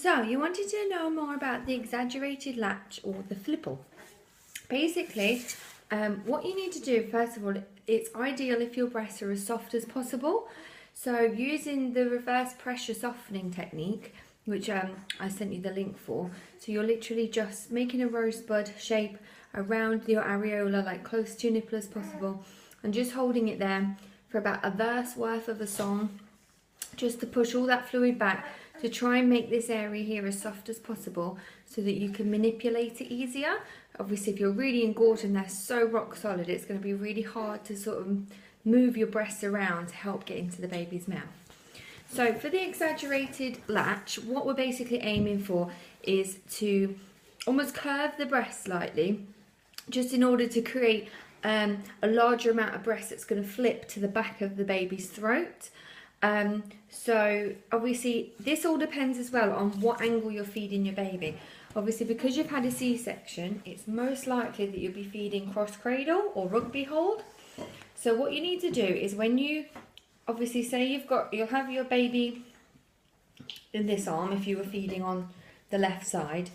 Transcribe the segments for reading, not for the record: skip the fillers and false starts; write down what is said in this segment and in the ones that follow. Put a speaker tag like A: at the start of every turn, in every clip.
A: So, you wanted to know more about the exaggerated latch or the Flipple. Basically, what you need to do, first of all, it's ideal if your breasts are as soft as possible. So, using the reverse pressure softening technique, which I sent you the link for. So, you're literally just making a rosebud shape around your areola, like close to your nipple as possible, and just holding it there for about a verse worth of a song, just to push all that fluid back, to try and make this area here as soft as possible so that you can manipulate it easier. Obviously, if you're really engorged and they're so rock solid, it's going to be really hard to sort of move your breasts around to help get into the baby's mouth. So for the exaggerated latch, what we're basically aiming for is to almost curve the breast slightly, just in order to create a larger amount of breast that's going to flip to the back of the baby's throat. So obviously this all depends as well on what angle you're feeding your baby. Obviously, because you've had a C-section, it's most likely that you'll be feeding cross cradle or rugby hold. So what you need to do is, when you obviously say you'll have your baby in this arm if you were feeding on the left side,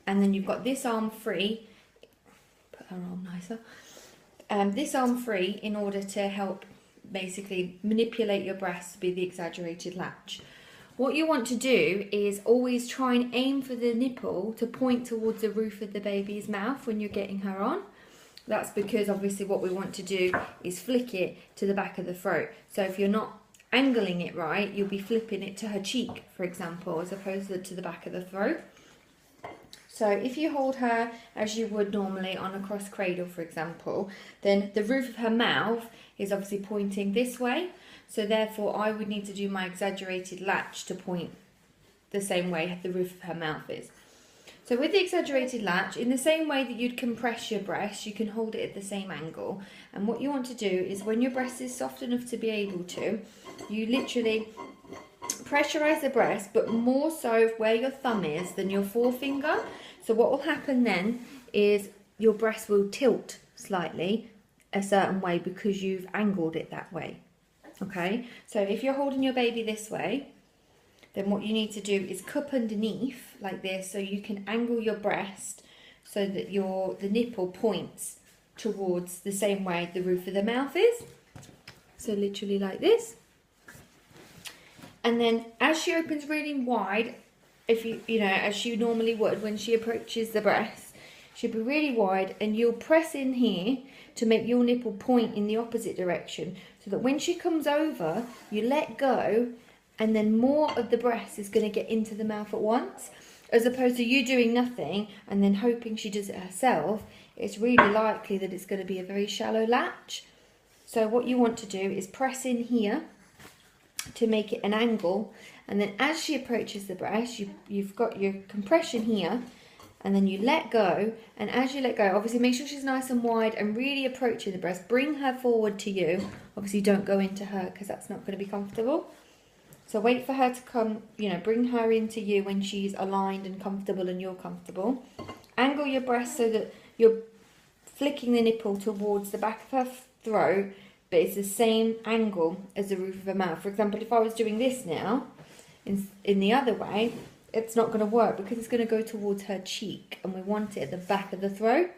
A: and then you've got this arm free, put her arm nicer, this arm free in order to help basically manipulate your breast to be the exaggerated latch. What you want to do is always try and aim for the nipple to point towards the roof of the baby's mouth when you're getting her on. That's because obviously what we want to do is flick it to the back of the throat. So if you're not angling it right, you'll be flipping it to her cheek, for example, as opposed to the back of the throat. So if you hold her as you would normally on a cross cradle, for example, then the roof of her mouth is obviously pointing this way. So therefore I would need to do my exaggerated latch to point the same way the roof of her mouth is. So with the exaggerated latch, in the same way that you'd compress your breast, you can hold it at the same angle. And what you want to do is, when your breast is soft enough to be able to, you literally pressurize the breast, but more so where your thumb is than your forefinger. So what will happen then is your breast will tilt slightly a certain way because you've angled it that way. Okay, so if you're holding your baby this way, then what you need to do is cup underneath like this, so you can angle your breast so that the nipple points towards the same way the roof of the mouth is. So literally like this. And then as she opens really wide, if you know, as she normally would when she approaches the breast, she'll be really wide, and you'll press in here to make your nipple point in the opposite direction, so that when she comes over, you let go, and then more of the breast is going to get into the mouth at once, as opposed to you doing nothing and then hoping she does it herself. It's really likely that it's going to be a very shallow latch. So what you want to do is press in here to make it an angle, and then as she approaches the breast, you've got your compression here, and then you let go, and as you let go, obviously make sure she's nice and wide and really approaching the breast. Bring her forward to you. Obviously don't go into her because that's not going to be comfortable. So wait for her to come, you know, bring her into you when she's aligned and comfortable and you're comfortable. Angle your breast so that you're flicking the nipple towards the back of her throat, but it's the same angle as the roof of her mouth. For example, if I was doing this now, in the other way, it's not going to work because it's going to go towards her cheek, and we want it at the back of the throat.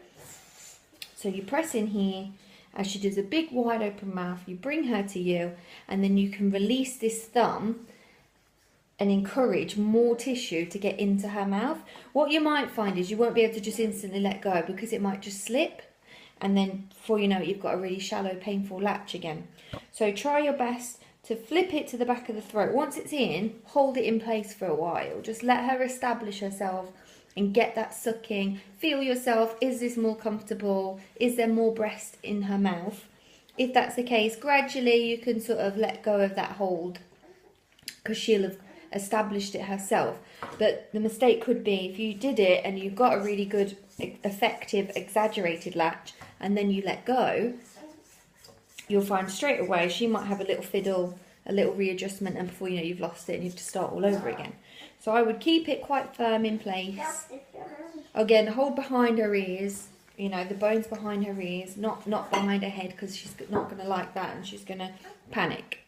A: So you press in here. As she does a big wide open mouth, you bring her to you, and then you can release this thumb and encourage more tissue to get into her mouth. What you might find is you won't be able to just instantly let go, because it might just slip, and then before you know it, you've got a really shallow, painful latch again. So try your best to flip it to the back of the throat. Once it's in, hold it in place for a while. Just let her establish herself and get that sucking. Feel yourself. Is this more comfortable? Is there more breast in her mouth? If that's the case, gradually you can sort of let go of that hold, because she'll have established it herself. But the mistake could be if you did it and you got a really good, effective, exaggerated latch, and then you let go, you'll find straight away she might have a little fiddle, a little readjustment, and before you know, you've lost it and you have to start all over again. So I would keep it quite firm in place. Again, hold behind her ears, you know, the bones behind her ears, not behind her head, because she's not going to like that and she's going to panic.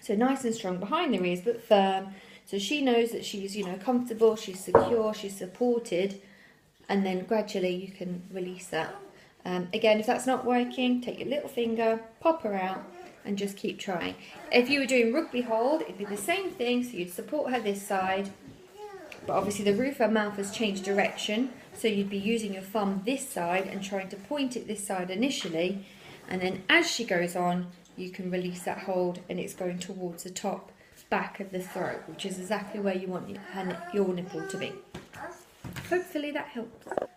A: So nice and strong behind the ears, but firm, So she knows that she's, you know, comfortable, she's secure, she's supported, and then gradually you can release that. Again, if that's not working, take your little finger, pop her out, and just keep trying. If you were doing rugby hold, it'd be the same thing. So you'd support her this side, but obviously the roof of her mouth has changed direction. So you'd be using your thumb this side and trying to point it this side initially. And then as she goes on, you can release that hold and it's going towards the top back of the throat, which is exactly where you want your nipple to be. Hopefully that helps.